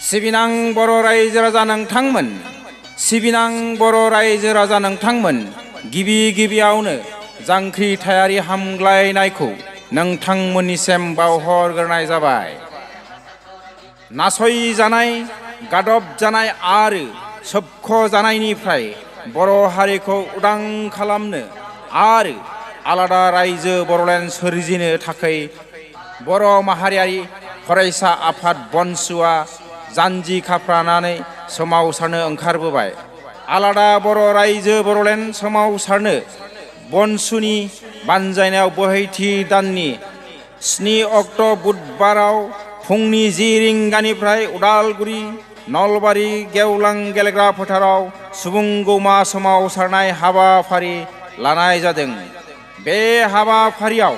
सिबिनां बर' रायजो राजा नोंथांमोन, सिबिनां बर' रायजो राजा नोंथांमोन, गिबि गिबियावनो जांख्रिथायारि हामग्लायनायखौ नोंथांमोननिसिम बावहरग्रोनाय जाबाय। नासयजानाय, गादबजानाय आरो सोबख'जानायनिफ्राय बर' हारिखौ उदां खालामनो आरो आलादा रायजो बर'लेण्ड सोरजिनो थाखाय बर' माहारियारि फरायसा आफाद बनसुआ जानजि खाफ्रानानै सोमावसारनो ओंखारबोबाय। आलादा बर' रायजो बर'लेण्ड सोमावसारनो बनसुनि बानजायनायाव बोहैथि दाननि 7 अक्ट' बुधबाराव फुंनि 10 रिंगानिफ्राय उदालगुरि नलबारि गेवलां गेलेग्रा फोथाराव सुबुंगौमा सोमावसारनाय हाबाफारि लानाय जादों। बे हाबाफारियाव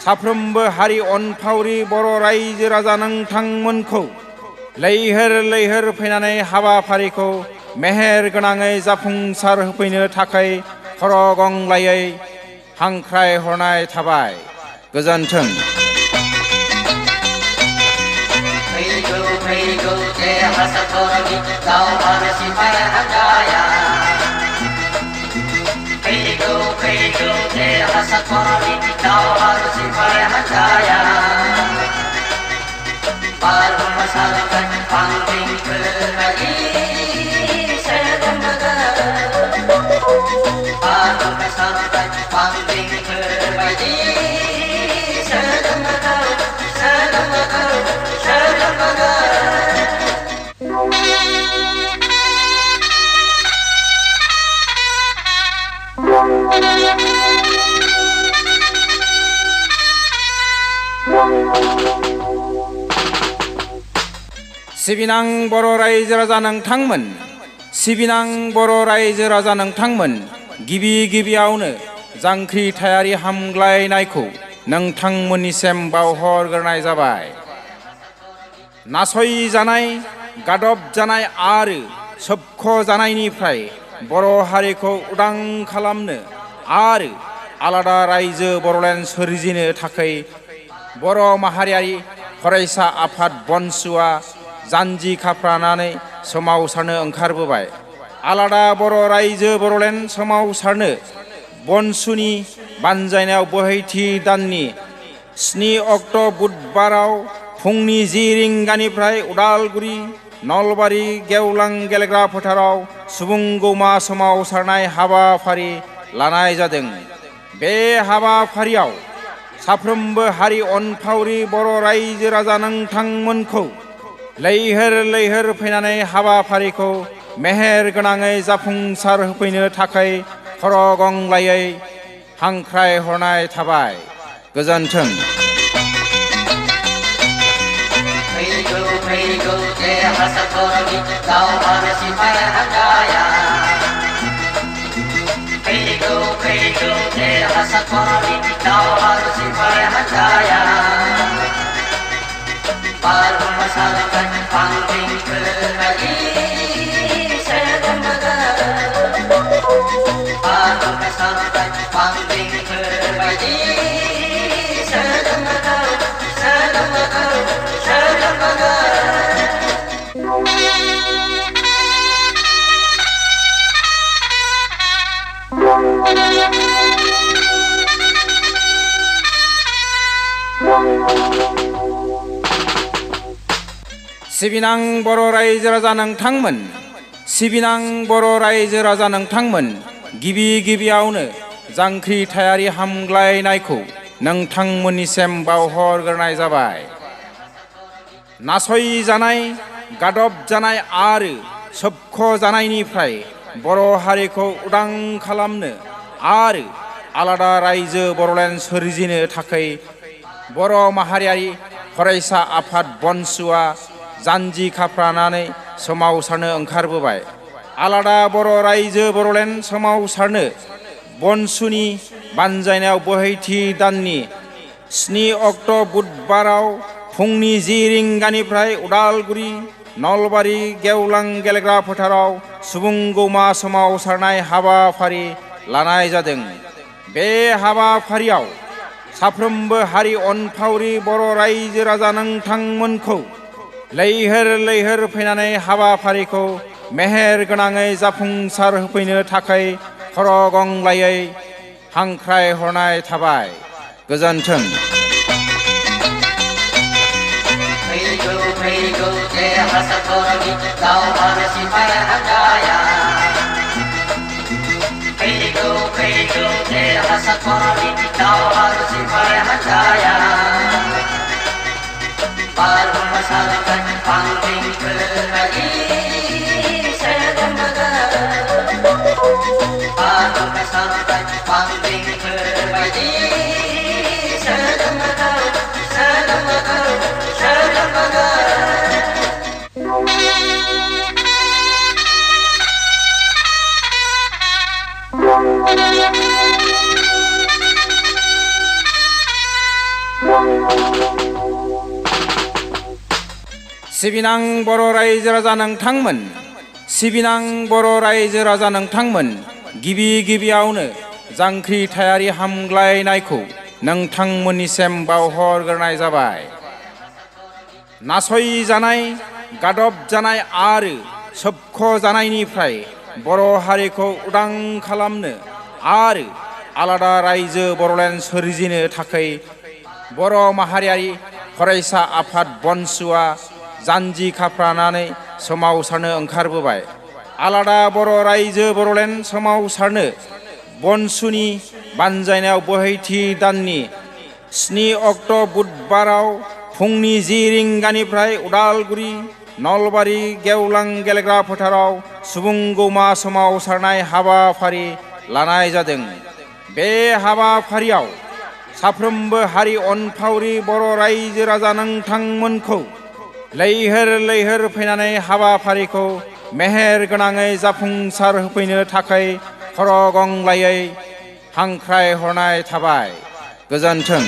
साफ्रोमबो हारि अनफावरि बर' रायजो राजा नोंथांमोनखौ लैहोर लैहोर फैनानै हाबाफारिखौ मेहेर गोनाङै जाफुंसार होफैनो थाखाय खर' गंग्लायै हांख्राय हरनाय थाबाय। गोजोन्थों। फैगौ देरहासारनि दावहारु सिपाहि हानजाया, फैगौ देरहासारनि दावहारु सिपाहि हानजाया, बारहुंखा सारनाय बांग्रिंफोर बायदि सोगोमोगोम, बारहुंखा सारनाय बांग्रिंफोर बायदि सोगोमोगोम, सोगोमोगोम, सोगोमोगोम। सिबिनां बर' रायजो राजा नोंथांमोन, सिबिनां बर' रायजो राजा नोंथांमोन, गिबि गिबियावनो जांख्रिथायारि हामग्लायनायखौ नोंथांमोननिसिम बावहरग्रोनाय जाबाय। नासयजानाय, गादबजानाय आरो सोबख'जानायनिफ्राय बर' हारिखौ उदां खालामनो आरो आलादा रायजो बर'लेण्ड सोरजिनो थाखाय बर' माहारियारि फरायसा आफाद बनसुआ जानजि खाफ्रानानै सोमावसारनो ओंखारबोबाय। आलादा बर' रायजो बर'लेण्ड सोमावसारनो बनसुनि बानजायनायाव बोहैथि दाननि 7 अक्ट' बुधबाराव फुंनि 10 रिंगानिफ्राय उदालगुरि नलबारि गेवलां गेलेग्रा फोथाराव सुबुंगौमा सोमावसारनाय हाबाफारि लानाय जादों। बे हाबाफारियाव साफ्रोमबो हारि अनफावरि बर' रायजो राजा नोंथांमोनखौ लैहोर लैहोर फैनानै हाबाफारिखौ मेहेर गोनाङै जाफुंसार होफैनो थाखाय खर' गंग्लायै हांख्राय हरनाय थाबाय। गोजोन्थों। फैगौ देरहासारनि दावहारु सिपाहि हानजाया, फैगौ देरहासारनि दावहारु सिपाहि हानजाया, बारहुंखा सारनाय बांग्रिंफोर बायदि सोगोमोगोम, बारहुंखा सारनाय बांग्रिंफोर बायदि सोगोमोगोम, सोगोमोगोम, सोगोमोगोम। सिबिनां बर' रायजो राजा नोंथांमोन, सिबिनां बर' रायजो राजा नोंथांमोन, गिबि गिबियावनो जांख्रिथायारि हामग्लायनायखौ नोंथांमोननिसिम बावहरग्रोनाय जाबाय। नासयजानाय, गादबजानाय आरो सोबख'जानायनिफ्राय बर' हारिखौ उदां खालामनो आरो आलादा रायजो बर'लेण्ड सोरजिनो थाखाय बर' माहारियारि फरायसा आफाद बनसुआ जानजि खाफ्रानानै सोमावसारनो ओंखारबोबाय। आलादा बर' रायजो बर'लेण्ड सोमावसारनो बनसुनि बानजायनायाव बोहैथि दाननि 7 अक्ट' बुधबाराव फुंनि 10 रिंगानिफ्राय उदालगुरि नलबारि गेवलां गेलेग्रा फोथाराव सुबुंगौमा सोमावसारनाय हाबाफारि लानाय जादों। बे हाबाफारियाव साफ्रोमबो हारि अनफावरि बर' रायजो राजा नोंथांमोनखौ लैहोर लैहोर फैनानै हाबाफारिखौ मेहेर गोनाङै जाफुंसार होफैनो थाखाय खर' गंग्लायै हांख्राय हरनाय थाबाय। गोजोन्थों। फैगौ फैगौ देरहासारनि दावहारु सिपाहि हानजाया फैगौ फैगौ देरहासारनि दावहारु सिपाहि हानजाया बारहुंखा सारनाय बांग्रिंफोर बायदि सोगोमोगोम बारहुंखा सारनाय बांग्रिंफोर बायदि सोगोमोगोम सोगोमोगोम सिबिनां बर' रायजो राजा नोंथांमोन, सिबिनां बर' रायजो राजा नोंथांमोन, गिबि गिबियावनो जांख्रिथायारि हामग्लायनायखौ नोंथांमोननिसिम बावहरग्रोनाय जाबाय। नासयजानाय, गादबजानाय आरो सोबख'जानायनिफ्राय बर' हारिखौ उदां खालामनो आरो आलादा रायजो बर'लेण्ड सोरजिनो थाखाय बर' माहारियारि फरायसा आफाद बनसुआ जानजि खाफ्रानानै सोमावसारनो ओंखारबोबाय। आलादा बर' रायजो बर'लेण्ड सोमावसारनो बनसुनि बानजायनायाव बोहैथि दाननि 7 अक्ट' बुधबाराव फुंनि 10 रिंगानिफ्राय उदालगुरि नलबारि गेवलां गेलेग्रा फोथाराव सुबुंगौमा सोमावसारनाय हाबाफारि लानाय जादों। बे हाबाफारियाव साफ्रोमबो हारि अनफावरि बर' रायजो राजा नोंथांमोनखौ लैहोर लैहोर फैनानै हाबाफारिखौ मेहेर गोनाङै जाफुंसार होफैनो थाखाय खर' गंग्लायै हांख्राय हरनाय थाबाय। गोजोन्थों।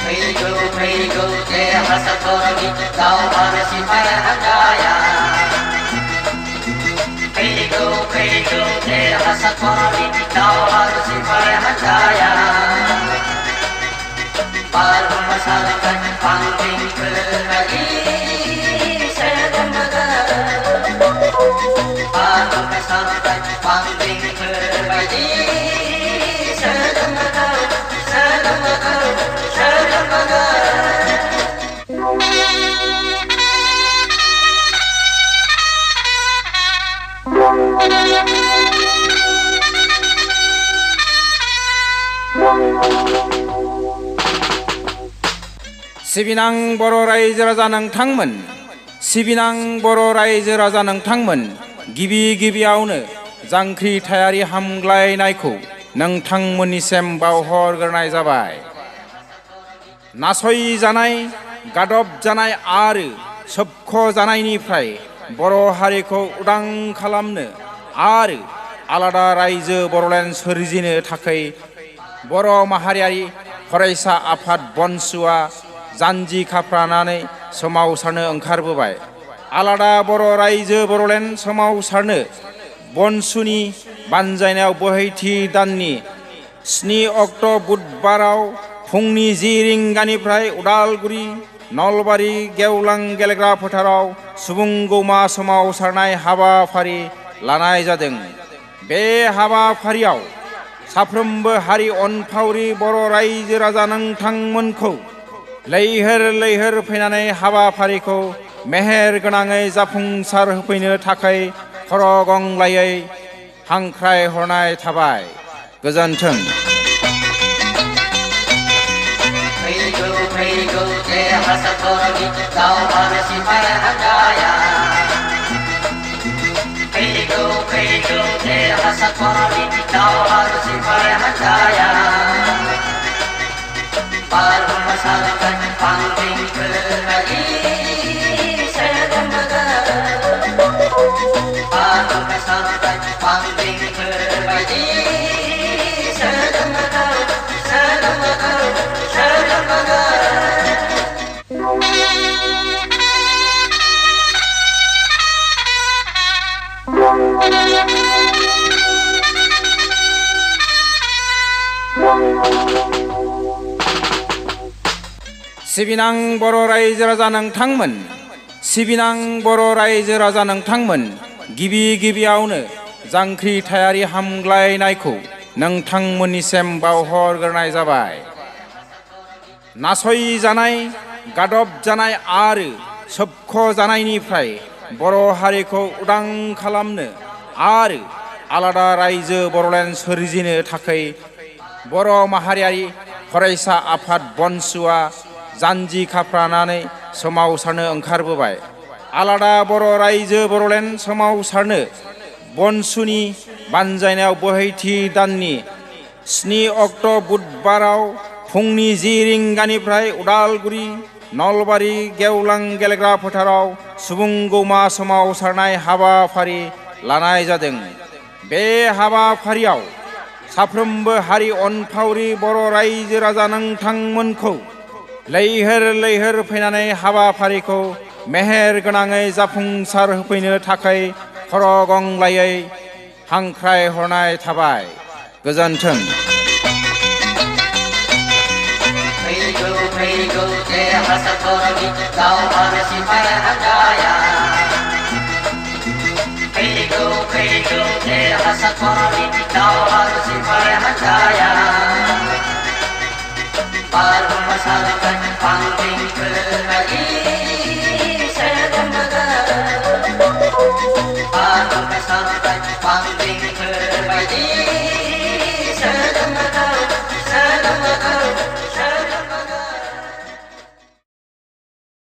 फैगौ फैगौ देरहासारनि दावहारु सिपाहि हानजाया फैगौ फैगौ देरहासारनि दावहारु सिपाहि हानजाया बारहुंखा सारनाय बांग्रिंफोर बायदि सोगोमोगोम बारहुंखा सारनाय बांग्रिंफोर बायदि सोगोमोगोम सोगोमोगोम सोगोमोगोम। सिबिनां बर' रायजो राजा नोंथांमोन, सिबिनां बर' रायजो राजा नोंथांमोन, गिबि गिबियावनो जांख्रिथायारि हामग्लायनायखौ नोंथांमोननिसिम बावहरग्रोनाय जाबाय। नासयजानाय, गादबजानाय आरो सोबख'जानायनिफ्राय बर' हारिखौ उदां खालामनो आरो आलादा रायजो बर'लेण्ड सोरजिनो थाखाय बर' माहारियारि फरायसा आफाद बनसुआ जानजि खाफ्रानानै सोमावसारनो ओंखारबोबाय। आलादा बर' रायजो बर'लेण्ड सोमावसारनो बनसुनि बानजायनायाव बोहैथि दाननि 7 अक्ट' बुधबाराव फुंनि 10 रिंगानिफ्राय उदालगुरि नलबारि गेवलां गेलेग्रा फोथाराव सुबुंगौमा सोमावसारनाय हाबाफारि लानाय जादों। बे हाबाफारियाव साफ्रोमबो हारि अनफावरि बर' रायजो राजा नोंथांमोनखौ लैहोर लैहोर फैनानै हाबाफारिखौ मेहेर गोनाङै जाफुंसार होफैनो थाखाय खर' गंग्लायै हांख्राय हरनाय थाबाय। गोजोन्थों। फैगौ फैगौ देरहासारनि दावहारु सिपाहि हानजाया फैगौ फैगौ देरहासारनि दावहारु सिपाहि हानजाया बारहुंखा सारनाय बांग्रिंफोर बायदि सोगोमोगोम बारहुंखा सारनाय बांग्रिंफोर बायदि सोगोमोगोम सोगोमोगोम सोगोमोगोम। सिबिनां बर' रायजो राजा नोंथांमोन, सिबिनां बर' रायजो राजा नोंथांमोन, गिबि गिबियावनो जांख्रिथायारि हामग्लायनायखौ नोंथांमोननिसिम बावहरग्रोनाय जाबाय। नासयजानाय, गादब जानाय आरो सोबख'जानायनिफ्राय बर' हारिखौ उदां खालामनो आरो आलादा रायजो बर'लेण्ड सोरजिनो थाखाय बर' माहारियारि फरायसा आफाद बनसुआ जानजि खाफ्रानानै सोमावसारनो ओंखारबोबाय। आलादा बर' रायजो बर'लेण्ड सोमावसारनो बनसुनि बानजायनायाव बोहैथि दाननि 7 अक्ट' बुधबाराव फुंनि 10 रिंगानिफ्राय उदालगुरि नलबारि गेवलां गेलेग्रा फोथाराव सुबुंगौमा सोमावसारनाय हाबाफारि लानाय जादों। बे हाबाफारियाव साफ्रोमबो हारि अनफावरि बर' रायजो राजा नोंथांमोनखौ लैहोर लैहोर फैनानै हाबाफारिखौ मेहेर गोनाङै जाफुंसार होफैनो थाखाय खर' गंग्लायै हांख्रायहरनाय थाबाय। गोजोन्थों। फैगौ देरहासारनि दावहारु सिपाहि हानजाया फैगौ देरहासारनि दावहारु सिपाहि हानजाया बारहुंखा सारनाय बांग्रिं फोरबायदि